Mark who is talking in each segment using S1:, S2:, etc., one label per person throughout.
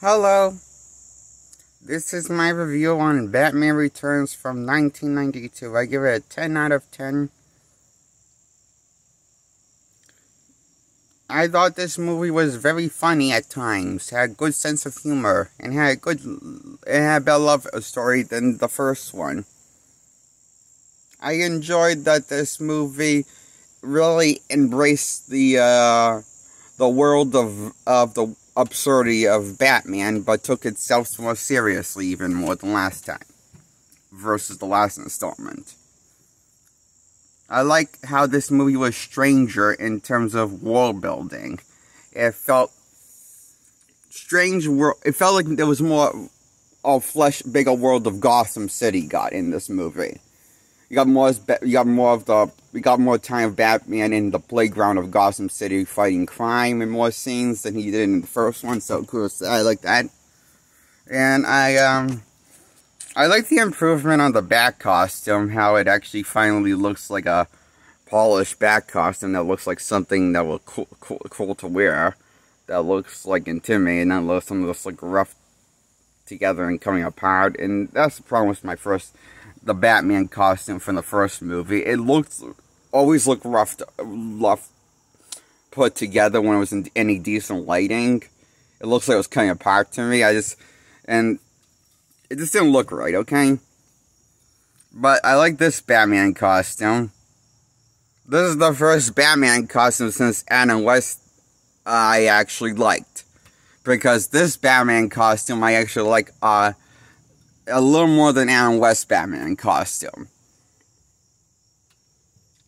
S1: Hello, this is my review on Batman Returns from 1992. I give it a 10 out of 10. I thought this movie was very funny at times, had a good sense of humor, and had a better love story than the first one. I enjoyed that this movie really embraced the world of the absurdity of Batman, but took itself more seriously even more than last time, versus the last installment. I like how this movie was stranger in terms of world building. It felt strange. It felt like there was more of bigger world of Gotham City got in this movie. We got more time of Batman in the playground of Gotham City fighting crime and more scenes than he did in the first one. So cool. I like that. And I like the improvement on the Bat costume. How it actually finally looks like a polished Bat costume that looks like something that was cool to wear. That looks like intimidating. Not looks something that's like rough together and coming apart. And that's the problem with the Batman costume from the first movie. It always looked rough put together when it was in any decent lighting. It looks like it was coming apart to me. And it just didn't look right, okay? But I like this Batman costume. This is the first Batman costume since Adam West I actually liked. Because this Batman costume I actually like a little more than Adam West's Batman costume.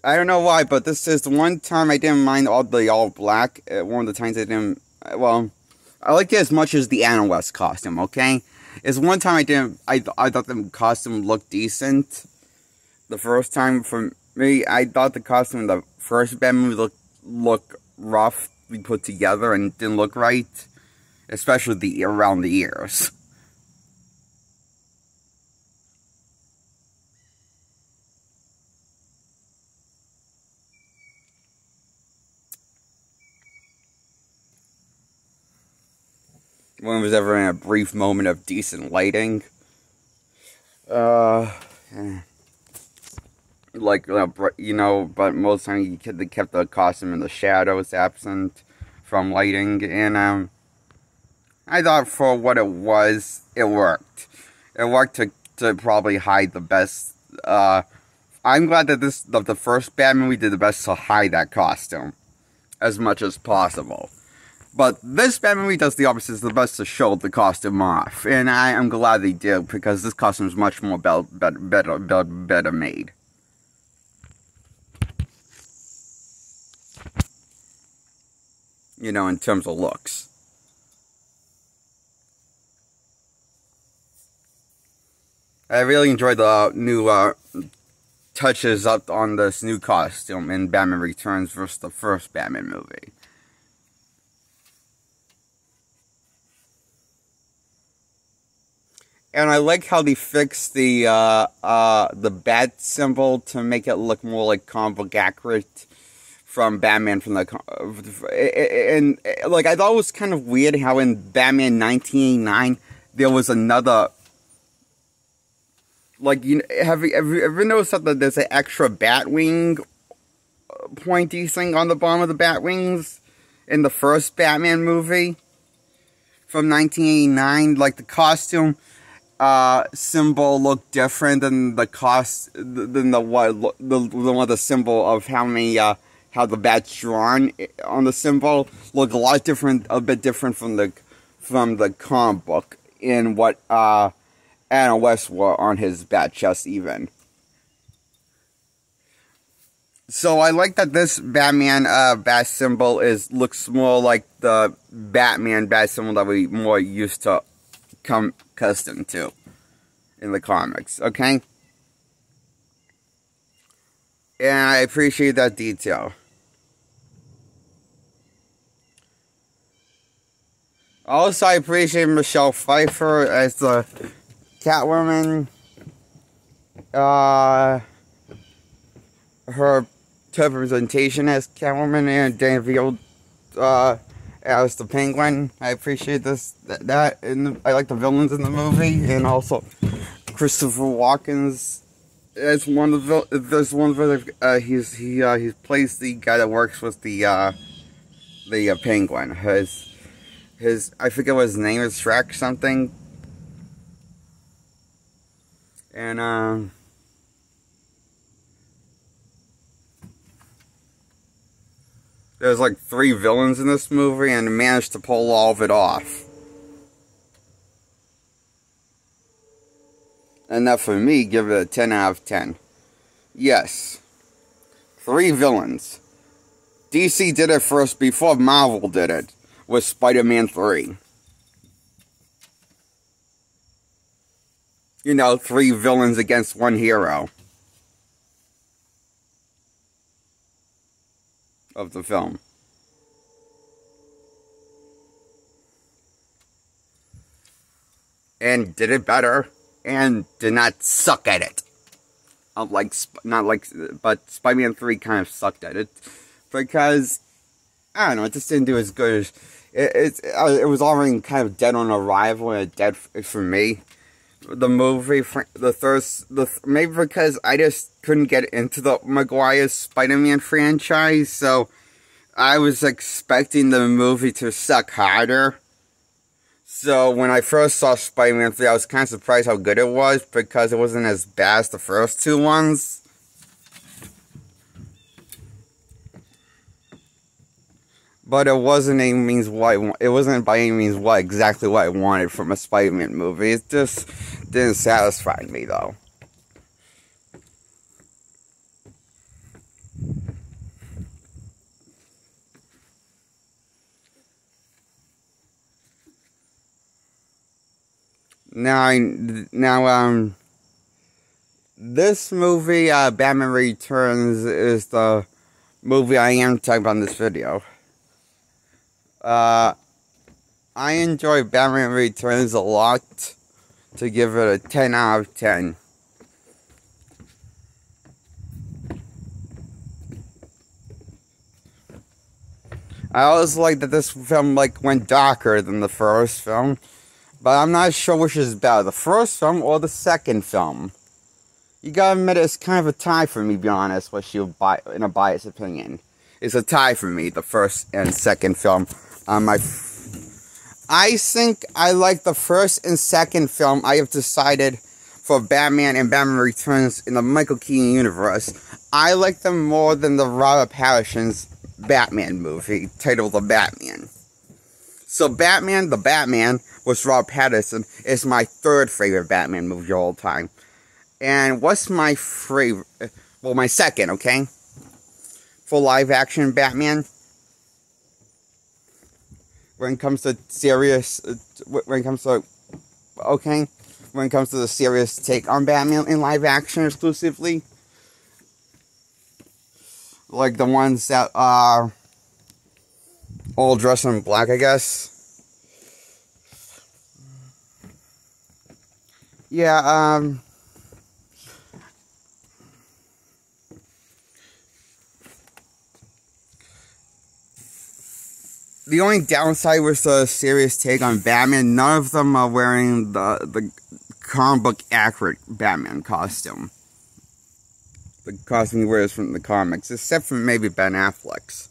S1: I don't know why, but this is the one time I didn't mind all black. One of the times I didn't, well, I like it as much as the Adam West costume, okay? It's one time I thought the costume looked decent. The first time for me, I thought the costume in the first Batman movie looked rough, put together, and didn't look right. Especially around the ears. When it was ever in a brief moment of decent lighting. But most of the time they kept the costume in the shadows absent from lighting, and I thought for what it was, it worked. It worked to probably hide the best. I'm glad that the first Batman movie did the best to hide that costume as much as possible. But this Batman movie does the opposite. It's the best to show the costume off. And I am glad they did, because this costume is much more better made. You know, in terms of looks. I really enjoyed the new touches up on this new costume in Batman Returns versus the first Batman movie. And I like how they fixed the bat symbol to make it look more like comic book accurate from Batman from and like I thought it was kind of weird how in Batman 1989 there was another, like, have you ever noticed that there's an extra Batwing pointy thing on the bottom of the Batwings in the first Batman movie from 1989? Like the costume symbol looked different than the symbol of how the bat's drawn on the symbol. Looked a bit different from the comic book in what Adam West wore on his bat chest even. So I like that this Batman bat symbol looks more like the Batman bat symbol that we more used to come accustomed to in the comics, okay? And I appreciate that detail. Also, I appreciate Michelle Pfeiffer as the Catwoman. Her representation as Catwoman, and Dan Field as the Penguin. I appreciate and I like the villains in the movie, and also Christopher Walken's as one of the. There's one of the he plays the guy that works with the Penguin. His I forget what his name is, Shrek something, and there's like 3 villains in this movie, and managed to pull all of it off. And that, for me, give it a 10 out of 10. Yes. 3 villains. DC did it first before Marvel did it, with Spider-Man 3. You know, 3 villains against 1 hero of the film. And did it better, and did not suck at it. But Spider-Man 3 kind of sucked at it, because, I don't know, it just didn't do as good as, it was already kind of dead on arrival, and dead for me. The movie, maybe because I just couldn't get into the Maguire's Spider-Man franchise, so I was expecting the movie to suck harder. So when I first saw Spider-Man 3, I was kind of surprised how good it was, because it wasn't as bad as the first 2 ones. But it wasn't by any means exactly what I wanted from a Spider-Man movie. It just didn't satisfy me, though. This movie, Batman Returns, is the movie I am talking about in this video. I enjoy Batman Returns a lot, to give it a 10 out of 10. I always like that this film went darker than the first film, but I'm not sure which is better, the first film or the second film. You gotta admit, it's kind of a tie for me, to be honest, in a biased opinion. It's a tie for me, the first and second film. I think I like the first and second film. I have decided for Batman and Batman Returns in the Michael Keaton universe, I like them more than the Robert Pattinson's Batman movie, titled The Batman. So Batman, the Batman, with Robert Pattinson, is my 3rd favorite Batman movie of all time. And what's my favorite? Well, my second, okay? For live action Batman. When it comes to the serious take on Batman in live action exclusively, like the ones that are all dressed in black, I guess. Yeah, the only downside was the serious take on Batman. None of them are wearing the comic book accurate Batman costume. The costume he wears from the comics, except for maybe Ben Affleck's.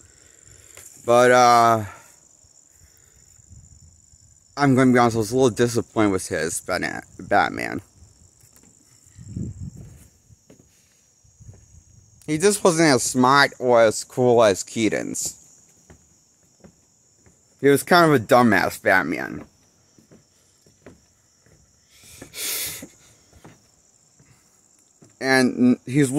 S1: But, I'm going to be honest, I was a little disappointed with his Batman. He just wasn't as smart or as cool as Keaton's. He was kind of a dumbass Batman. And his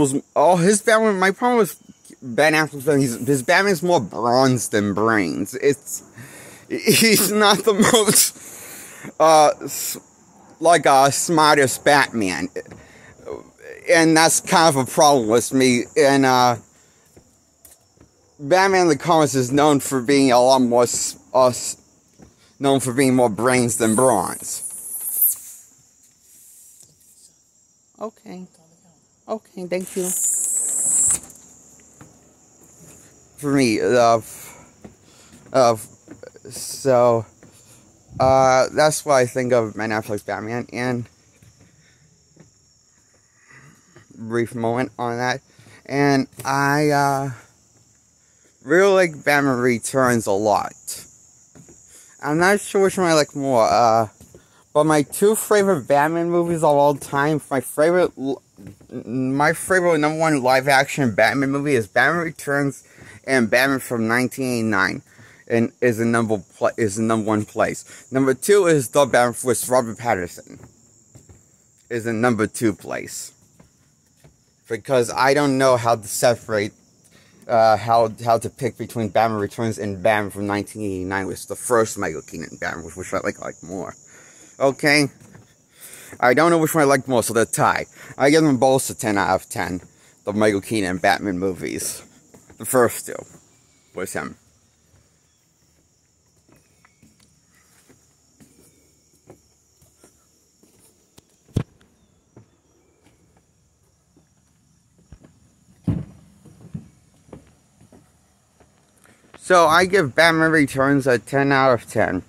S1: Batman, my problem with Ben Affleck's Batman, his Batman's more bronze than brains. He's not the most, smartest Batman. And that's kind of a problem with me. And, Batman in the comics is known for being a lot more, known for being more brains than bronze. Okay. Okay, thank you. For me, So, that's what I think of Ben Affleck's Batman, and brief moment on that. And I, really like Batman Returns a lot. I'm not sure which one I like more, but my two favorite Batman movies of all time, my favorite number one live action Batman movie is Batman Returns and Batman from 1989, and is the number one place. Number two is The Batman with Robert Pattinson, is in number 2 place, because I don't know how to separate how to pick between Batman Returns and Batman from 1989, which is the first Michael Keaton Batman, which I like more. Okay? I don't know which one I like more, so they're tied. I give them both a 10 out of 10. The Michael Keaton Batman movies. The first two was him. So I give Batman Returns a 10 out of 10.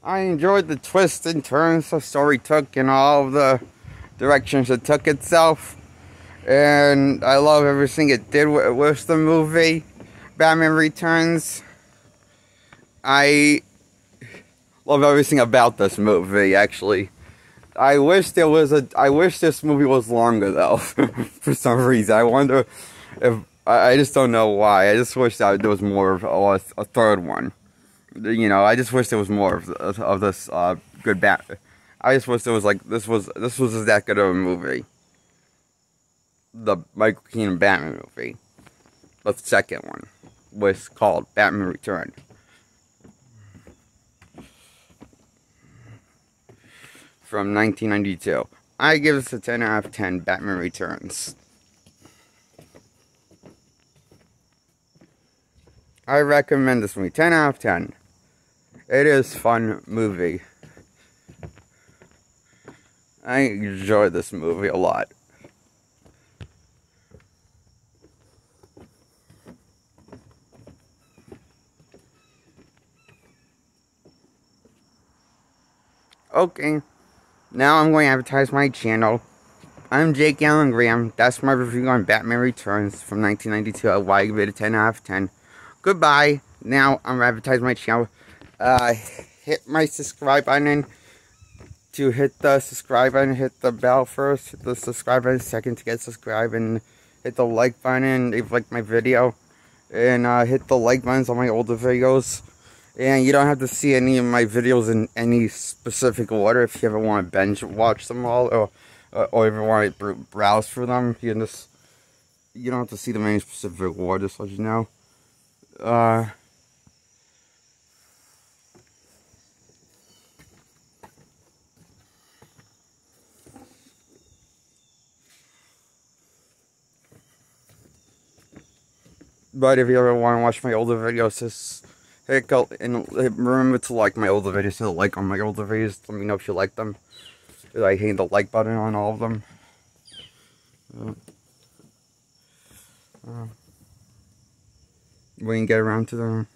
S1: I enjoyed the twists and turns the story took and all of the directions it took itself. And I love everything it did with the movie Batman Returns. I love everything about this movie, actually. I wish this movie was longer, though, for some reason. I wonder if, I just don't know why. I just wish that there was more of a third one. You know, I just wish there was more of this good Batman. I just wish there was this was that good of a movie. The Michael Keaton Batman movie. The second one was called Batman Returns. From 1992. I give this a 10 out of 10, Batman Returns. I recommend this movie, 10 out of 10. It is a fun movie. I enjoy this movie a lot. Okay, now I'm going to advertise my channel. I'm Jake Allen Graham. That's my review on Batman Returns from 1992. Why I give it a 10 out of 10. Goodbye. Now I'm going to advertise my channel. Hit my subscribe button. To hit the subscribe button, hit the bell first. Hit the subscribe button second to get subscribed. And hit the like button if you like my video. And hit the like buttons on my older videos. And you don't have to see any of my videos in any specific order if you ever want to binge watch them all, or if you want to browse for them. You don't have to see them in any specific order, just let you know. But if you ever want to watch my older videos, just remember to like my older videos. Hit like on my older videos. Let me know if you like them. I hit the like button on all of them. We can get around to them.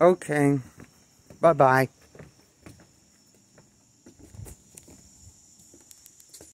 S1: Okay. Bye-bye.